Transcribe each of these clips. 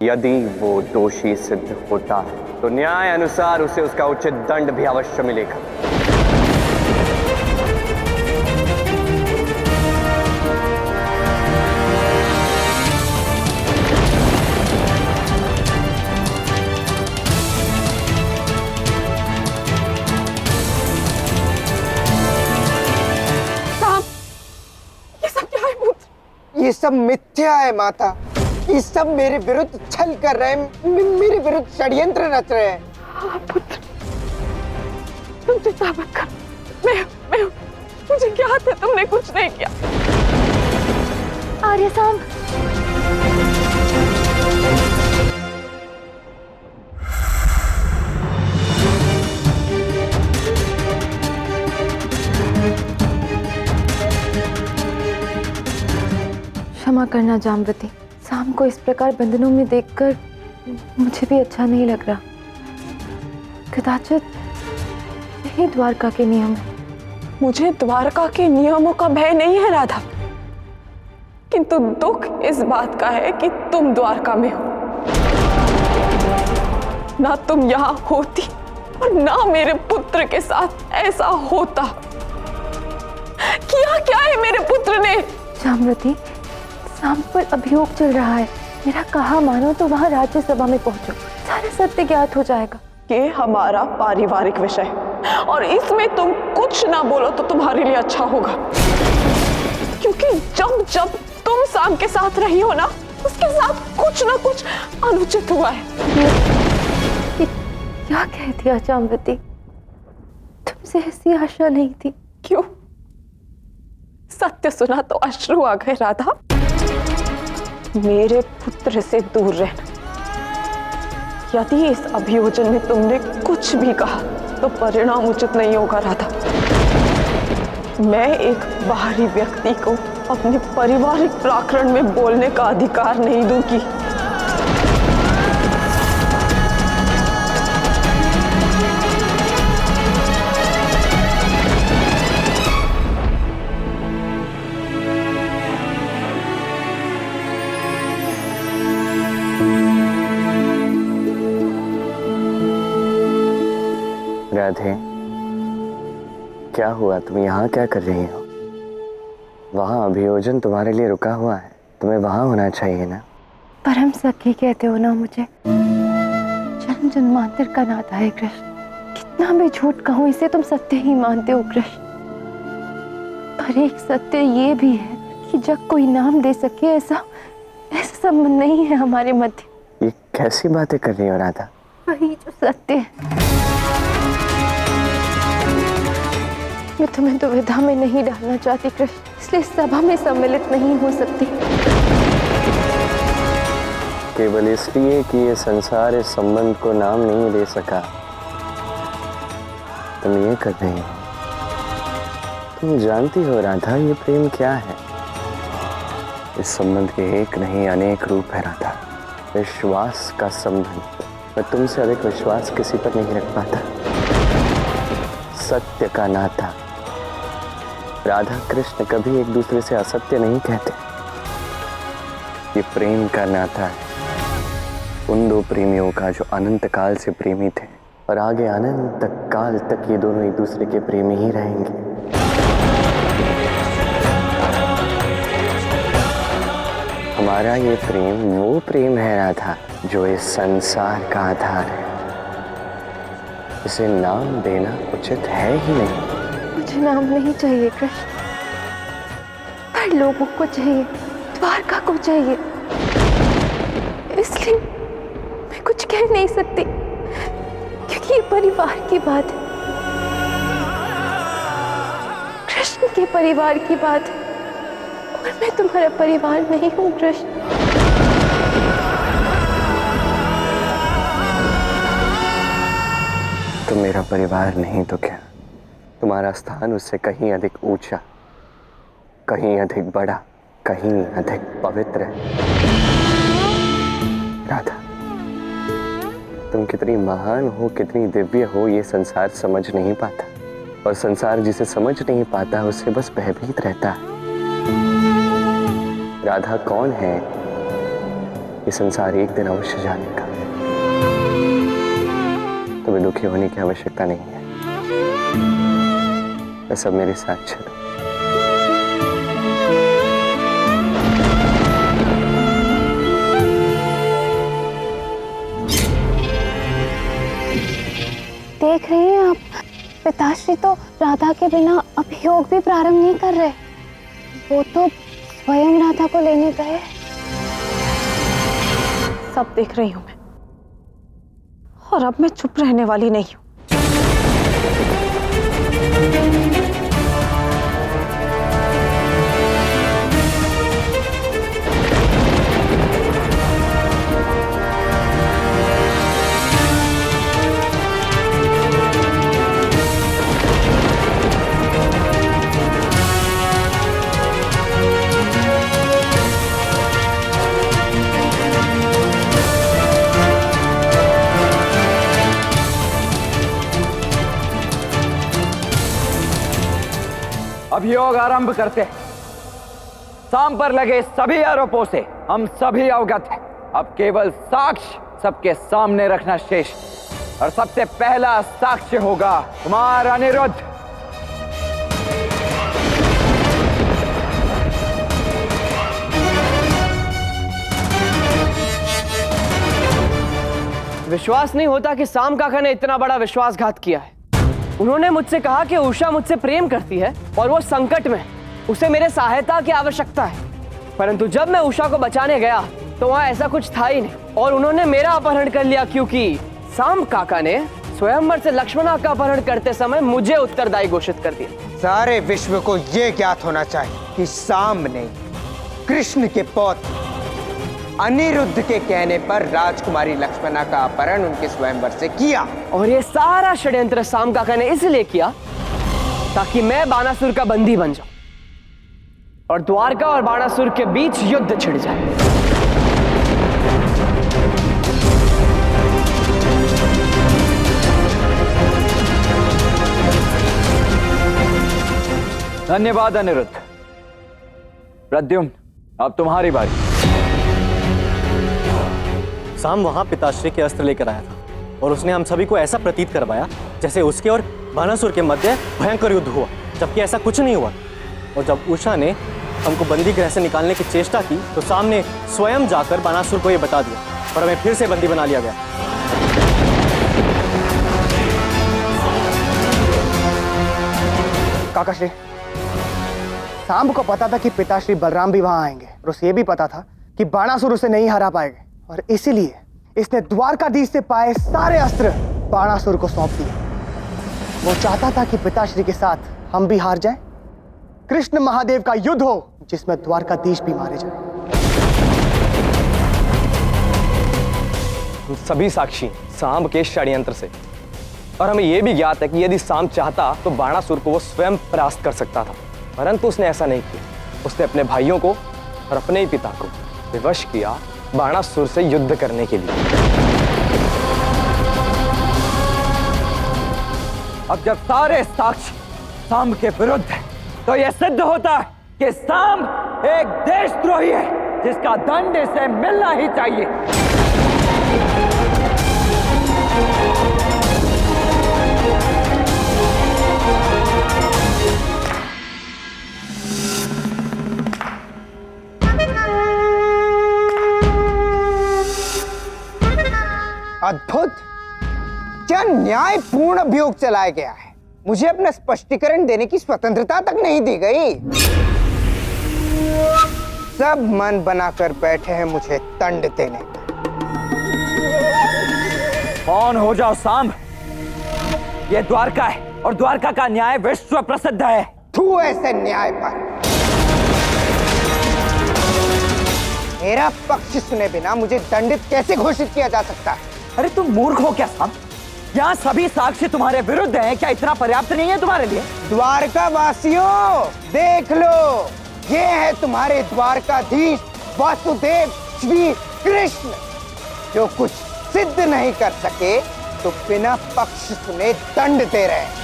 यदि वो दोषी सिद्ध होता है तो न्याय अनुसार उसे उसका उचित दंड भी अवश्य मिलेगा। ये सब मिथ्या है माता। ये सब मेरे विरुद्ध छल कर रहे हैं, मेरे विरुद्ध षड्यंत्र रच रहे हैं। हाँ पुत्र, तुम चिंता मत कर। मैं मुझे ज्ञात है तुमने कुछ नहीं किया। आर्य साहब, क्षमा करना जाम्बवती, शाम को इस प्रकार बंधनों में देखकर मुझे भी अच्छा नहीं लग रहा। कदाचित यही द्वारका के नियम है। मुझे द्वारका के नियमों का भय नहीं है राधा, किंतु दुख इस बात का है कि तुम द्वारका में हो। ना तुम यहाँ होती और ना मेरे पुत्र के साथ ऐसा होता। किया क्या है मेरे पुत्र ने? जाम्बवती, शाम पर अभियोग चल रहा है। मेरा कहा मानो तो वहाँ राज्यसभा में पहुंचो, सारा सत्य ज्ञात हो जाएगा। ये हमारा पारिवारिक विषय है और इसमें तुम कुछ ना बोलो तो तुम्हारे लिए अच्छा होगा, क्योंकि जब जब तुम शाम के साथ रही हो ना, उसके साथ कुछ ना कुछ अनुचित हुआ है। क्या कह दिया जाम्बवती? तुमसे ऐसी आशा नहीं थी। क्यों? सत्य सुना तो अश्रु आ गए राधा। मेरे पुत्र से दूर रहना। यदि इस अभियोजन में तुमने कुछ भी कहा तो परिणाम उचित नहीं होगा राधा। मैं एक बाहरी व्यक्ति को अपने पारिवारिक प्रकरण में बोलने का अधिकार नहीं दूंगी। राधे, क्या हुआ? तुम यहाँ क्या कर रही हो? वहाँ अभियोजन तुम्हारे लिए रुका हुआ है, तुम्हें वहाँ होना चाहिए ना। परम सखी कहते हो ना मुझे। जन्म जन्मांतर का नाता है कृष्ण। कितना भी झूठ कहूँ इसे तुम सत्य ही मानते हो कृष्ण। पर एक सत्य ये भी है कि जग कोई नाम दे सके ऐसा संबंध नहीं है हमारे मध्य। ये कैसी बातें कर रही हो राधा? वही जो सत्य है। मैं तुम्हें दुविधा में नहीं डालना चाहती कृष्ण, इसलिए सभा में सम्मिलित नहीं हो सकती। केवल इसलिए कि ये संसार इस संबंध को नाम नहीं दे सका, तुम ये कर रही हो? तुम जानती हो राधा, ये प्रेम क्या है? इस संबंध के एक नहीं अनेक रूप है राधा। विश्वास का संबंध। मैं तुमसे अधिक विश्वास किसी पर नहीं रख पाता। सत्य का नाता। राधा कृष्ण कभी एक दूसरे से असत्य नहीं कहते। ये प्रेम का नाता है उन दो प्रेमियों का जो अनंत काल से प्रेमी थे और आगे अनंत काल तक ये दोनों एक दूसरे के प्रेमी ही रहेंगे। हमारा ये प्रेम वो प्रेम है राधा जो इस संसार का आधार है। इसे नाम देना उचित है ही नहीं। मुझे नाम नहीं चाहिए कृष्ण, पर लोगों को चाहिए, द्वारका को चाहिए। इसलिए मैं कुछ कह नहीं सकती, क्योंकि ये परिवार की बात है, कृष्ण के परिवार की बात है, और मैं तुम्हारा परिवार नहीं हूँ कृष्ण। तुम मेरा परिवार नहीं तो क्या? तुम्हारा स्थान उससे कहीं अधिक ऊंचा, कहीं अधिक बड़ा, कहीं अधिक पवित्र है। राधा, तुम कितनी महान हो, कितनी दिव्य हो, ये संसार समझ नहीं पाता, और संसार जिसे समझ नहीं पाता उससे बस भयभीत रहता है। राधा कौन है ये संसार एक दिन अवश्य जानेगा। तुम्हें दुखी होने की आवश्यकता नहीं है, बस अब मेरे साथ चलो। देख रही हैं आप, पिताश्री तो राधा के बिना अभियोग भी प्रारंभ नहीं कर रहे। वो तो स्वयं राधा को लेने गए। सब देख रही हूं मैं, और अब मैं चुप रहने वाली नहीं हूं। अभियोग आरंभ करते हैं। साम पर लगे सभी आरोपों से हम सभी अवगत हैं। अब केवल साक्ष्य सबके सामने रखना शेष, और सबसे पहला साक्ष्य होगा तुम्हारा अनिरुद्ध। विश्वास नहीं होता कि साम काका ने इतना बड़ा विश्वासघात किया है। उन्होंने मुझसे कहा कि उषा मुझसे प्रेम करती है और वो संकट में, उसे मेरे सहायता की आवश्यकता है। परंतु जब मैं उषा को बचाने गया तो वहां ऐसा कुछ था ही नहीं, और उन्होंने मेरा अपहरण कर लिया, क्योंकि साम काका ने स्वयंवर से लक्ष्मणा का अपहरण करते समय मुझे उत्तरदायी घोषित कर दिया। सारे विश्व को यह ज्ञात होना चाहिए कि साम ने कृष्ण के पौत्र अनिरुद्ध के कहने पर राजकुमारी लक्ष्मणा का अपहरण उनके स्वयंवर से किया। और ये सारा षड्यंत्र साम काका ने इसलिए किया ताकि मैं बाणासुर का बंदी बन जाऊं और द्वारका और बाणासुर के बीच युद्ध छिड़ जाए। धन्यवाद अनिरुद्ध। प्रद्युम्न, अब तुम्हारी बारी। साम वहां पिताश्री के अस्त्र लेकर आया था, और उसने हम सभी को ऐसा प्रतीत करवाया जैसे उसके और बाणासुर के मध्य भयंकर युद्ध हुआ, जबकि ऐसा कुछ नहीं हुआ। और जब उषा ने हमको बंदी गृह से निकालने की चेष्टा की तो साम ने स्वयं जाकर बाणासुर को यह बता दिया, और हमें फिर से बंदी बना लिया गया। काकाश्री, साम को पता था कि पिताश्री बलराम भी वहां आएंगे, और उसे यह भी पता था कि बाणासुर उसे नहीं हरा पाएंगे, और इसीलिए इसने द्वारकाधीश से पाए सारे अस्त्र बाणासुर को सौंप दिए। वो चाहता था कि पिताश्री के साथ हम भी हार जाएं, कृष्ण महादेव का युद्ध हो जिसमें द्वारकाधीश भी मारे जाएं। हम सभी साक्षी साम के षड्यंत्र से, और हमें यह भी ज्ञात है कि यदि साम चाहता तो बाणासुर को वो स्वयं परास्त कर सकता था, परंतु उसने ऐसा नहीं किया। उसने अपने भाइयों को और अपने ही पिता को विवश किया बाणासुर से युद्ध करने के लिए। अब जब सारे साक्ष्य साम के विरुद्ध हैं, तो यह सिद्ध होता है कि साम एक देशद्रोही है, जिसका दंड इसे मिलना ही चाहिए। अद्भुत! क्या न्यायपूर्ण अभियोग चलाया गया है। मुझे अपना स्पष्टीकरण देने की स्वतंत्रता तक नहीं दी गई। सब मन बनाकर बैठे हैं मुझे दंड देने। कौन हो जाओ साम, यह द्वारका है, और द्वारका का न्याय विश्व प्रसिद्ध है। तू ऐसे न्याय पर मेरा पक्ष सुने बिना मुझे दंडित कैसे घोषित किया जा सकता है? अरे तुम मूर्ख हो क्या साम? यहाँ सभी साक्ष्य तुम्हारे विरुद्ध हैं, क्या इतना पर्याप्त नहीं है तुम्हारे लिए? द्वारका वासियों, देख लो, ये है तुम्हारे द्वारकाधीश वासुदेव श्री कृष्ण, जो कुछ सिद्ध नहीं कर सके तो बिना पक्ष सुने दंड दे रहे हैं।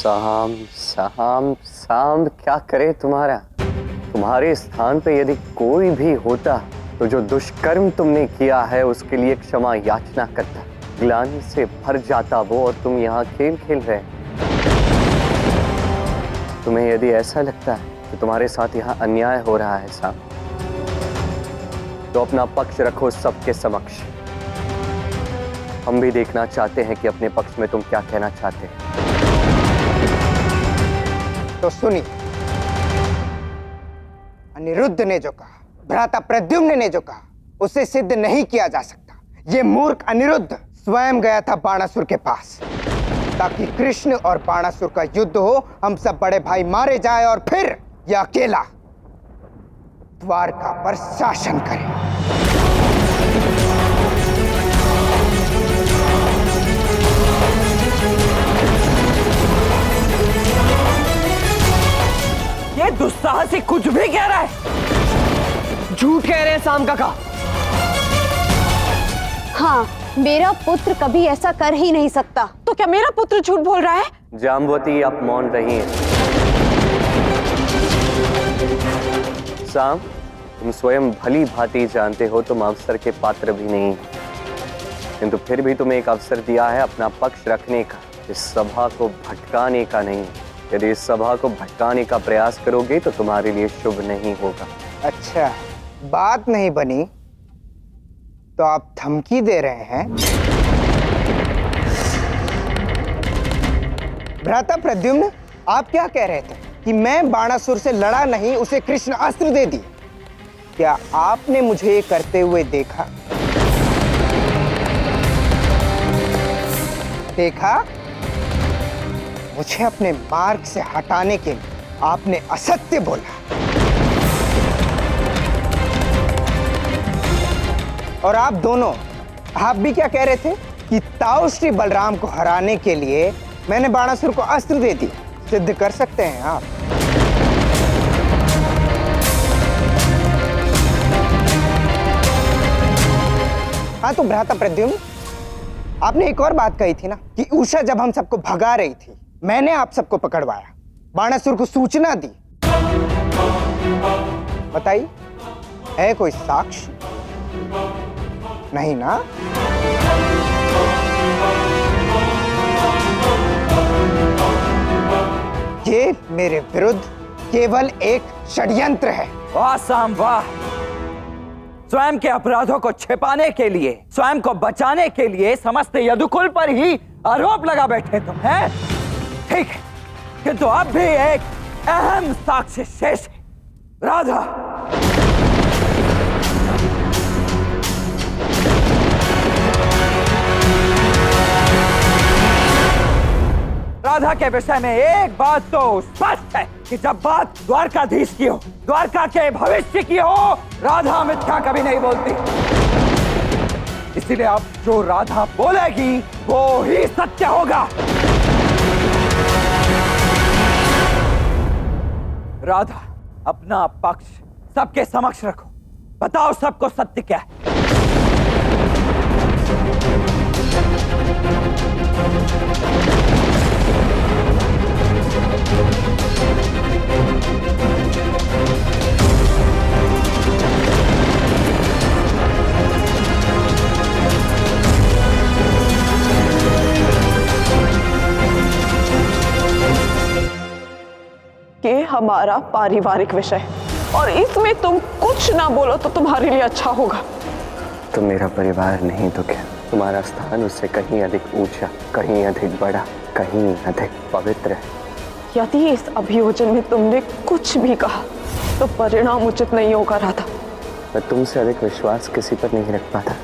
साम साम साम क्या करे तुम्हारे स्थान पे यदि कोई भी होता तो जो दुष्कर्म तुमने किया है उसके लिए क्षमा याचना करता, ग्लानि से भर जाता वो, और तुम यहाँ खेल खेल रहे। तुम्हें यदि ऐसा लगता है कि तुम्हारे साथ यहाँ अन्याय हो रहा है साम, तो अपना पक्ष रखो सबके समक्ष। हम भी देखना चाहते हैं कि अपने पक्ष में तुम क्या कहना चाहते हैं। तो सुनिए, अनिरुद्ध ने जो कहा, भ्राता प्रद्युम्न ने जो कहा, उसे सिद्ध नहीं किया जा सकता। ये मूर्ख अनिरुद्ध स्वयं गया था बाणासुर के पास ताकि कृष्ण और बाणासुर का युद्ध हो, हम सब बड़े भाई मारे जाए और फिर यह अकेला द्वारका पर शासन करे। ये दुस्साहसी कुछ भी कह रहा है। झूठ कह रहे हैं साम काका। हाँ, मेरा पुत्र कभी ऐसा कर ही नहीं सकता। तो क्या मेरा पुत्र झूठ बोल रहा है? जाम्बवती, आप मौन रही हैं। साम, तुम स्वयं भली भांति जानते हो तुम अवसर के पात्र भी नहीं, किंतु फिर भी तुम्हें एक अवसर दिया है अपना पक्ष रखने का, इस सभा को भटकाने का नहीं। यदि इस सभा को भटकाने का प्रयास करोगे तो तुम्हारे लिए शुभ नहीं होगा। अच्छा, बात नहीं बनी तो आप धमकी दे रहे हैं? भ्राता प्रद्युम्न, आप क्या कह रहे थे कि मैं बाणासुर से लड़ा नहीं, उसे कृष्ण अस्त्र दे दिए? क्या आपने मुझे ये करते हुए देखा? मुझे अपने मार्ग से हटाने के लिए आपने असत्य बोला, और आप दोनों, आप भी क्या कह रहे थे कि ताऊ श्री बलराम को हराने के लिए मैंने बाणासुर को अस्त्र दे दी। सिद्ध कर सकते हैं आप? हाँ, तो भ्राता प्रद्युम्न, आपने एक और बात कही थी ना कि उषा जब हम सबको भगा रही थी, मैंने आप सबको पकड़वाया, बाणासुर को सूचना दी। बताइए, है कोई साक्ष्य? नहीं ना? ये मेरे विरुद्ध केवल एक षड्यंत्र है। वाह साम वाह, स्वयं के अपराधों को छिपाने के लिए, स्वयं को बचाने के लिए समस्त यदुकुल पर ही आरोप लगा बैठे तुम, हैं? ठीक है, किंतु अब भी एक अहम साक्ष्य शेष है। राधा, राधा के विषय में एक बात तो स्पष्ट है कि जब बात द्वारकाधीश की हो, द्वारका के भविष्य की हो, राधा मिथ्या कभी नहीं बोलती। इसीलिए अब जो राधा बोलेगी वो ही सत्य होगा। राधा, अपना पक्ष सबके समक्ष रखो, बताओ सबको सत्य क्या है। ये हमारा पारिवारिक विषय और इसमें तुम कुछ ना बोलो तो तुम्हारे लिए अच्छा होगा। तुम मेरा परिवार नहीं तो क्या? तुम्हारा स्थान उससे कहीं अधिक ऊंचा, कहीं अधिक बड़ा, कहीं अधिक पवित्र है। यदि इस अभियोजन में तुमने कुछ भी कहा तो परिणाम उचित नहीं होगा राधा। मैं तुमसे अधिक विश्वास किसी पर नहीं रख पाता।